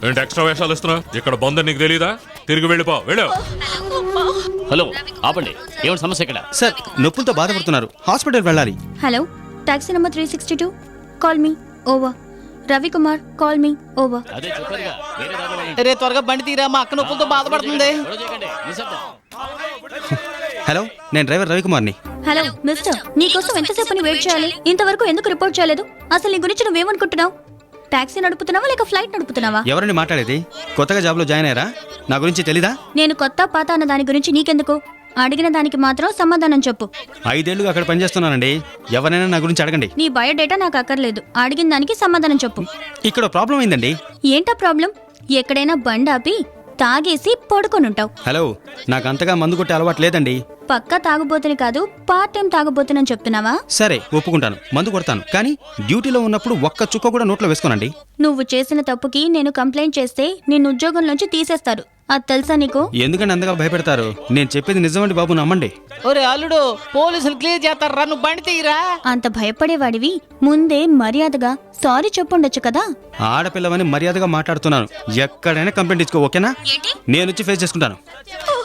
ఏంటి ఎక్స్ట్రా వేషాలు ఇస్తున్నా? ఇక్కడ బొంద నీకు తెలీదా? తిరిగి వెళ్ళిపో, వెళ్ళు. హలో, ఆపండి. ఏమిటి సమస్య ఇక్కడ? సార్, నొప్పులతో బాధపడుతున్నారు, హాస్పిటల్ వెళ్ళాలి. Hello, taxi number 362, call me over. Ravikumar, call me over. అదే చెప్పారుగా, వేరే దారిలో వెళ్ళండి. రే త్వరగా బండి తీరా, మా అక్క నొప్పులతో బాధపడుతుంది. గొడవ చేయకండి, నిశ్శబ్దం. హలో, నేను డ్రైవర్ రవికుమార్ని. హలో మిస్టర్, నీకోసం ఎంతసేపు వెయిట్ చేయాలి? ఇంతవరకు ఎందుకు రిపోర్ట్ చేయలేదు? అసలు నీ గురించి నువ్వేమనుకుంటున్నావు? టాక్సీ నడుపుతున్నావా లేక ఫ్లైట్ నడుపుతున్నావా? ఎవరండి మాట్లాడేది? కొత్తగా జాబ్లో జాయిన్ అయ్యారా? నా గురించి తెలీదా? నేను కొత్త పాత అన్న దాని గురించి నీకెందుకు? అడిగిన దానికి మాత్రం సమాధానం చెప్పు. 5 ఏళ్లుగా అక్కడ పనిచేస్తున్నానండి. ఎవరైనా నా గురించి అడగండి. నీ బయోడేటా నాకు అక్కర్లేదు, అడిగిన దానికి సమాధానం చెప్పు. ఇక్కడ ప్రాబ్లం అయిందండి. ఏంటా ప్రాబ్లం? ఎక్కడైనా బండాపి తాగేసి పడుకొనుంటావు. హలో, నాకు అంతగా మందు కొట్టే అలవాటు లేదండి. పక్కా తాగుబోతుని కాదు, పార్ట్ టైం తాగుబోతునని చెప్తున్నావా? సరే, ఒప్పుకుంటాను, మందు కొడతాను. కానీ డ్యూటీలో ఉన్నప్పుడు ఒక్క చుక్క కూడా నోట్లో వేసుకోనండి. నువ్వు చేసిన తప్పుకి నేను కంప్లైంట్ చేస్తే నిన్ను ఉద్యోగం నుంచి తీసేస్తారు. అది తెలుసా నీకు? ఎందుకంటే అంతగా భయపెడతారు? నేను చెప్పేది నిజమండి బాబు, నమ్మండి. ఒరే అల్లుడు, పోలీసులు క్లియర్ చేస్తారా, నువ్వు బండి తీరా. అంత భయపడేవాడివి ముందే మర్యాదగా సారీ చెప్పుండొచ్చు కదా. ఆడపిల్లవని మర్యాదగా మాట్లాడుతున్నాను. ఎక్కడైనా కంప్లైంట్ ఇచ్చుకో, ఓకేనా? నేను వచ్చి ఫేస్ చేసుకుంటాను.